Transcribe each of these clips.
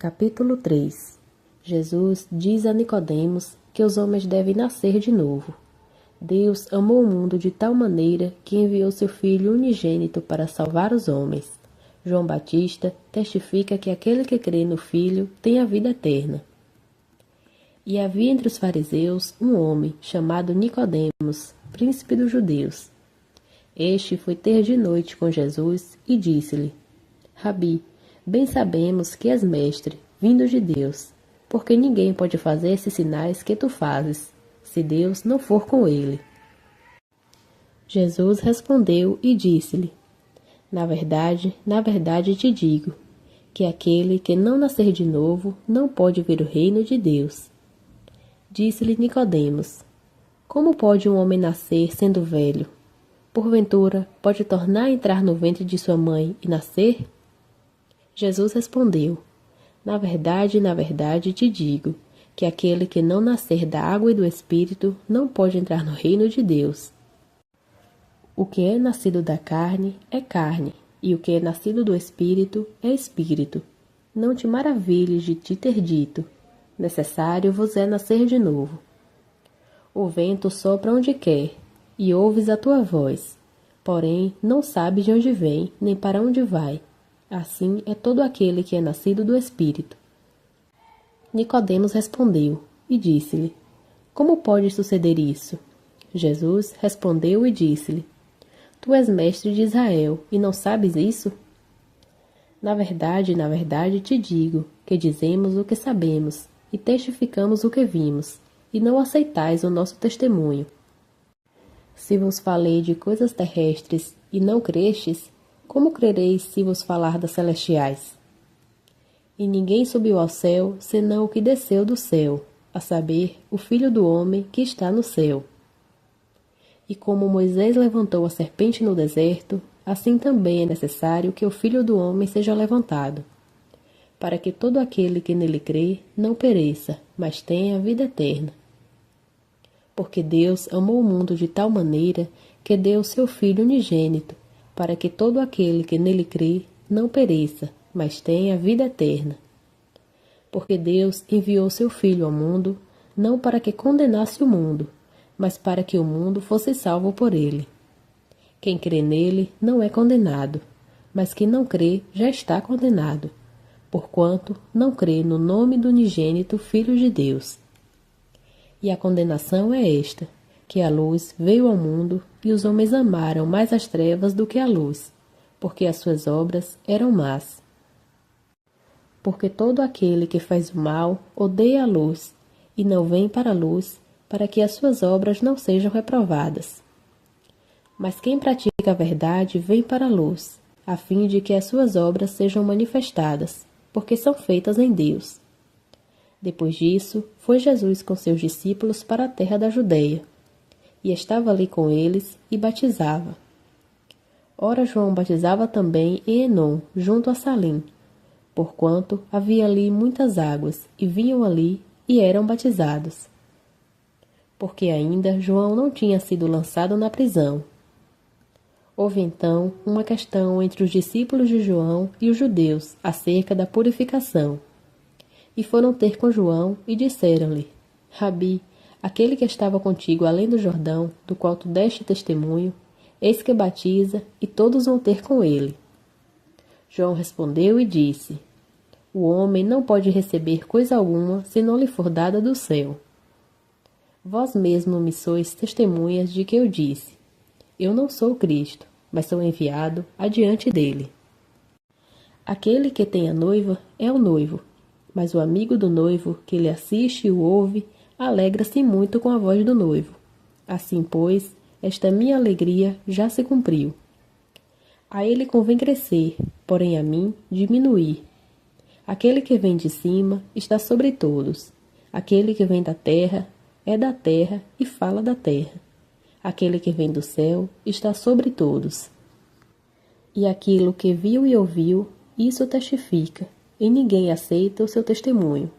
Capítulo 3. Jesus diz a Nicodemos que os homens devem nascer de novo. Deus amou o mundo de tal maneira que enviou seu Filho unigênito para salvar os homens. João Batista testifica que aquele que crê no Filho tem a vida eterna. E havia entre os fariseus um homem chamado Nicodemos, príncipe dos judeus. Este foi ter de noite com Jesus e disse-lhe: Rabi, bem sabemos que és mestre, vindo de Deus, porque ninguém pode fazer esses sinais que tu fazes, se Deus não for com ele. Jesus respondeu e disse-lhe: na verdade te digo, que aquele que não nascer de novo não pode ver o reino de Deus. Disse-lhe Nicodemos: como pode um homem nascer sendo velho? Porventura, pode tornar a entrar no ventre de sua mãe e nascer? Jesus respondeu: na verdade te digo, que aquele que não nascer da água e do Espírito não pode entrar no reino de Deus. O que é nascido da carne é carne, e o que é nascido do Espírito é Espírito. Não te maravilhes de te ter dito: necessário vos é nascer de novo. O vento sopra onde quer, e ouves a tua voz, porém não sabes de onde vem, nem para onde vai. Assim é todo aquele que é nascido do Espírito. Nicodemos respondeu e disse-lhe: como pode suceder isso? Jesus respondeu e disse-lhe: tu és mestre de Israel e não sabes isso? Na verdade te digo, que dizemos o que sabemos e testificamos o que vimos, e não aceitais o nosso testemunho. Se vos falei de coisas terrestres e não crestes, como crereis se vos falar das celestiais? E ninguém subiu ao céu, senão o que desceu do céu, a saber, o Filho do homem que está no céu. E como Moisés levantou a serpente no deserto, assim também é necessário que o Filho do homem seja levantado, para que todo aquele que nele crê não pereça, mas tenha a vida eterna. Porque Deus amou o mundo de tal maneira que deu o seu Filho unigênito, para que todo aquele que nele crê não pereça, mas tenha a vida eterna. Porque Deus enviou seu Filho ao mundo, não para que condenasse o mundo, mas para que o mundo fosse salvo por ele. Quem crê nele não é condenado, mas quem não crê já está condenado, porquanto não crê no nome do unigênito Filho de Deus. E a condenação é esta, que a luz veio ao mundo, e os homens amaram mais as trevas do que a luz, porque as suas obras eram más. Porque todo aquele que faz o mal odeia a luz, e não vem para a luz, para que as suas obras não sejam reprovadas. Mas quem pratica a verdade vem para a luz, a fim de que as suas obras sejam manifestadas, porque são feitas em Deus. Depois disso, foi Jesus com seus discípulos para a terra da Judeia, e estava ali com eles e batizava. Ora, João batizava também em Enom, junto a Salim, porquanto havia ali muitas águas, e vinham ali e eram batizados. Porque ainda João não tinha sido lançado na prisão. Houve então uma questão entre os discípulos de João e os judeus acerca da purificação. E foram ter com João e disseram-lhe: Rabi, aquele que estava contigo além do Jordão, do qual tu deste testemunho, eis que batiza, e todos vão ter com ele. João respondeu e disse: o homem não pode receber coisa alguma se não lhe for dada do céu. Vós mesmo me sois testemunhas de que eu disse: eu não sou o Cristo, mas sou enviado adiante dele. Aquele que tem a noiva é o noivo, mas o amigo do noivo, que lhe assiste e o ouve, alegra-se muito com a voz do noivo. Assim, pois, esta minha alegria já se cumpriu. A ele convém crescer, porém a mim diminuir. Aquele que vem de cima está sobre todos. Aquele que vem da terra é da terra e fala da terra. Aquele que vem do céu está sobre todos. E aquilo que viu e ouviu, isso testifica, e ninguém aceita o seu testemunho.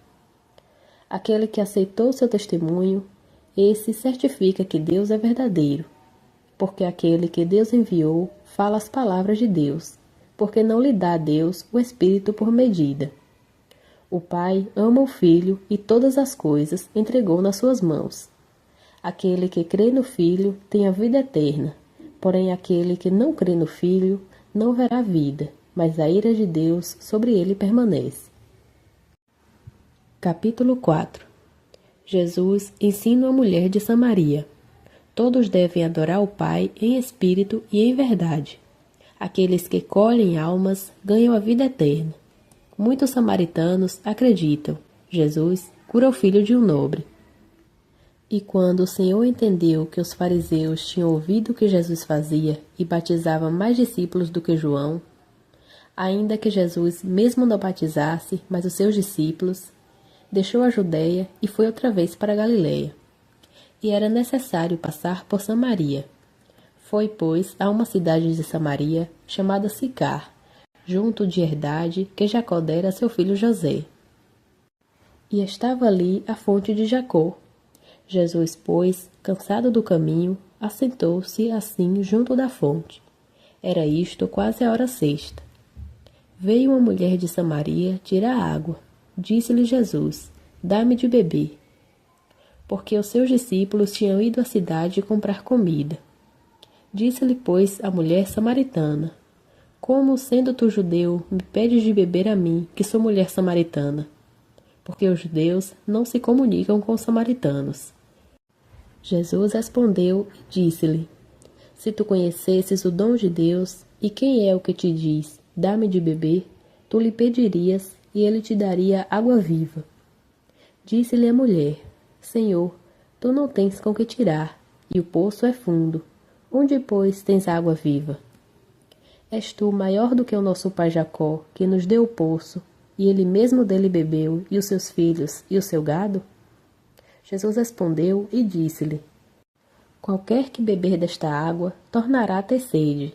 Aquele que aceitou o seu testemunho, esse certifica que Deus é verdadeiro, porque aquele que Deus enviou fala as palavras de Deus, porque não lhe dá a Deus o Espírito por medida. O Pai ama o Filho e todas as coisas entregou nas suas mãos. Aquele que crê no Filho tem a vida eterna, porém aquele que não crê no Filho não verá vida, mas a ira de Deus sobre ele permanece. Capítulo 4. Jesus ensina a mulher de Samaria. Todos devem adorar o Pai em espírito e em verdade. Aqueles que colhem almas ganham a vida eterna. Muitos samaritanos acreditam. Jesus cura o filho de um nobre. E quando o Senhor entendeu que os fariseus tinham ouvido o que Jesus fazia e batizava mais discípulos do que João, ainda que Jesus mesmo não batizasse, mas os seus discípulos, deixou a Judeia e foi outra vez para a Galileia. E era necessário passar por Samaria. Foi, pois, a uma cidade de Samaria, chamada Sicar, junto de Herdade, que Jacó dera a seu filho José. E estava ali a fonte de Jacó. Jesus, pois, cansado do caminho, assentou-se assim junto da fonte. Era isto quase a hora sexta. Veio uma mulher de Samaria tirar água. Disse-lhe Jesus: dá-me de beber. Porque os seus discípulos tinham ido à cidade comprar comida. Disse-lhe, pois, a mulher samaritana: como, sendo tu judeu, me pedes de beber a mim, que sou mulher samaritana? Porque os judeus não se comunicam com os samaritanos. Jesus respondeu e disse-lhe: se tu conhecesses o dom de Deus, e quem é o que te diz, dá-me de beber, tu lhe pedirias, e ele te daria água viva. Disse-lhe a mulher: Senhor, tu não tens com que tirar, e o poço é fundo. Onde, pois, tens água viva? És tu maior do que o nosso pai Jacó, que nos deu o poço, e ele mesmo dele bebeu, e os seus filhos, e o seu gado? Jesus respondeu e disse-lhe: qualquer que beber desta água, tornará a ter sede.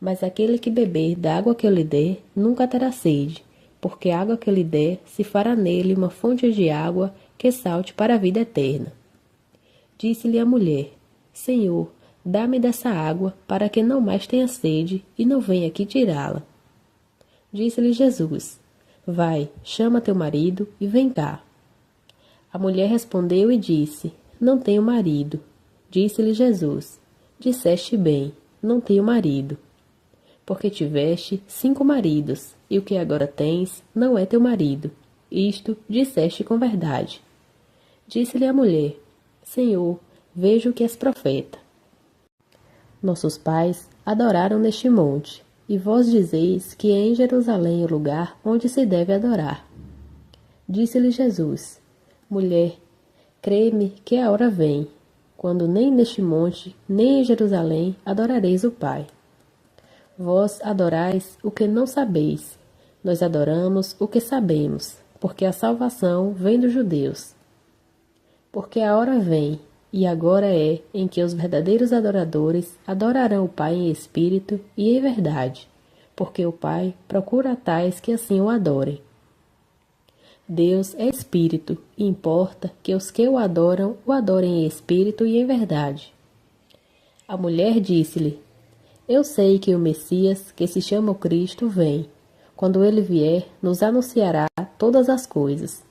Mas aquele que beber da água que eu lhe der, nunca terá sede, porque a água que eu lhe der se fará nele uma fonte de água que salte para a vida eterna. Disse-lhe a mulher: Senhor, dá-me dessa água, para que não mais tenha sede, e não venha aqui tirá-la. Disse-lhe Jesus: vai, chama teu marido e vem cá. A mulher respondeu e disse: não tenho marido. Disse-lhe Jesus: disseste bem, não tenho marido. Porque tiveste 5 maridos, e o que agora tens não é teu marido. Isto disseste com verdade. Disse-lhe a mulher: Senhor, vejo que és profeta. Nossos pais adoraram neste monte, e vós dizeis que é em Jerusalém o lugar onde se deve adorar. Disse-lhe Jesus: mulher, crê-me que a hora vem, quando nem neste monte, nem em Jerusalém adorareis o Pai. Vós adorais o que não sabeis, nós adoramos o que sabemos, porque a salvação vem dos judeus. Porque a hora vem, e agora é, em que os verdadeiros adoradores adorarão o Pai em espírito e em verdade, porque o Pai procura tais que assim o adorem. Deus é espírito, e importa que os que o adorem em espírito e em verdade. A mulher disse-lhe: eu sei que o Messias, que se chama o Cristo, vem. Quando ele vier, nos anunciará todas as coisas.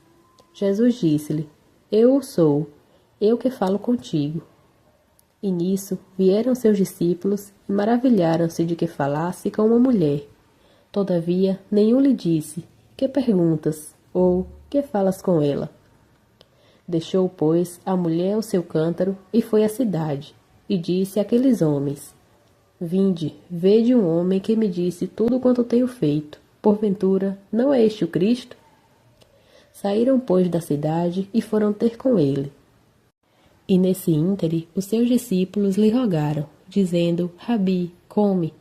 Jesus disse-lhe: eu o sou, eu que falo contigo. E nisso vieram seus discípulos e maravilharam-se de que falasse com uma mulher. Todavia, nenhum lhe disse: que perguntas? Ou que falas com ela? Deixou, pois, a mulher o seu cântaro e foi à cidade, e disse àqueles homens: vinde, vede um homem que me disse tudo quanto tenho feito. Porventura, não é este o Cristo? Saíram, pois, da cidade e foram ter com ele. E nesse íntere, os seus discípulos lhe rogaram, dizendo: Rabi, come.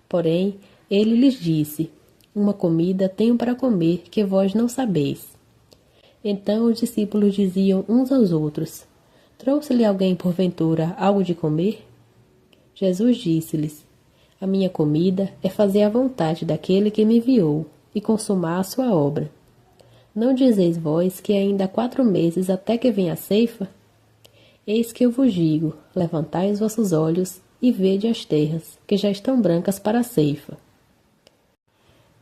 Porém, ele lhes disse: uma comida tenho para comer que vós não sabeis. Então os discípulos diziam uns aos outros: trouxe-lhe alguém porventura algo de comer? Jesus disse-lhes: a minha comida é fazer a vontade daquele que me enviou e consumar a sua obra. Não dizeis vós que ainda há 4 meses até que venha a ceifa? Eis que eu vos digo: levantai os vossos olhos e vede as terras, que já estão brancas para a ceifa.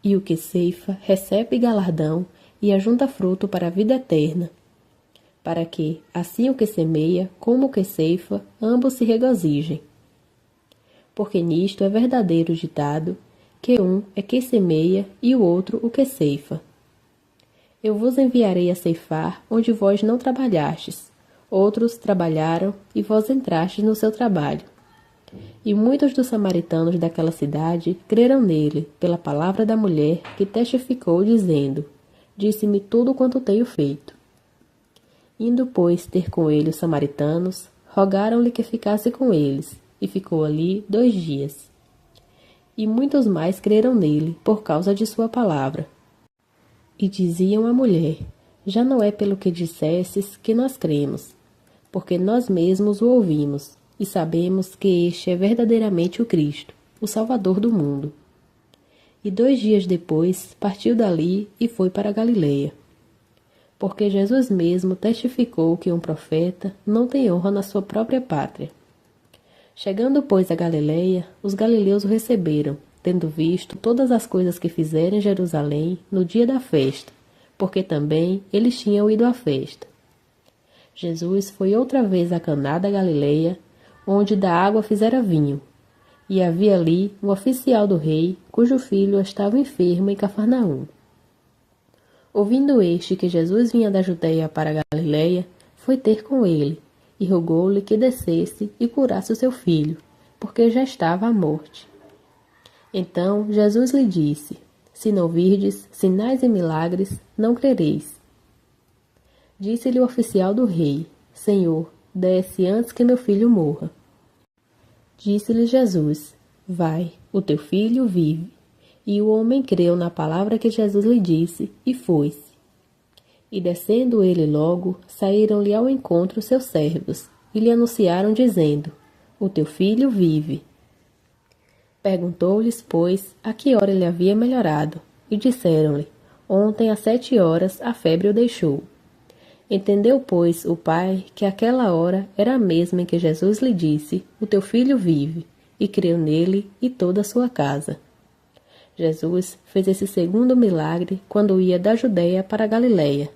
E o que ceifa recebe galardão, e ajunta fruto para a vida eterna, para que, assim o que semeia como o que ceifa, ambos se regozijem. Porque nisto é verdadeiro o ditado, que um é que semeia e o outro o que ceifa. Eu vos enviarei a ceifar onde vós não trabalhastes, outros trabalharam e vós entrastes no seu trabalho. E muitos dos samaritanos daquela cidade creram nele, pela palavra da mulher que testificou, dizendo: Disse-me tudo quanto tenho feito. Indo, pois, ter com ele os samaritanos, rogaram-lhe que ficasse com eles, e ficou ali 2 dias. E muitos mais creram nele, por causa de sua palavra. E diziam à mulher: Já não é pelo que dissestes que nós cremos, porque nós mesmos o ouvimos, e sabemos que este é verdadeiramente o Cristo, o Salvador do mundo. E 2 dias depois partiu dali e foi para a Galileia. Porque Jesus mesmo testificou que um profeta não tem honra na sua própria pátria. Chegando, pois, a Galileia, os galileus o receberam, tendo visto todas as coisas que fizera em Jerusalém no dia da festa, porque também eles tinham ido à festa. Jesus foi outra vez a Caná da Galileia, onde da água fizera vinho, e havia ali um oficial do rei, cujo filho estava enfermo em Cafarnaum. Ouvindo este que Jesus vinha da Judeia para a Galileia, foi ter com ele, e rogou-lhe que descesse e curasse o seu filho, porque já estava à morte. Então Jesus lhe disse: Se não virdes sinais e milagres, não crereis. Disse-lhe o oficial do rei: Senhor, desce antes que meu filho morra. Disse-lhe Jesus: Vai, o teu filho vive. E o homem creu na palavra que Jesus lhe disse, e foi-se. E descendo ele logo, saíram-lhe ao encontro seus servos, e lhe anunciaram, dizendo: O teu filho vive. Perguntou-lhes, pois, a que hora ele havia melhorado, e disseram-lhe: Ontem às 7 horas a febre o deixou. Entendeu, pois, o pai que aquela hora era a mesma em que Jesus lhe disse: O teu filho vive, e creu nele e toda a sua casa. Jesus fez esse segundo milagre quando ia da Judeia para a Galileia,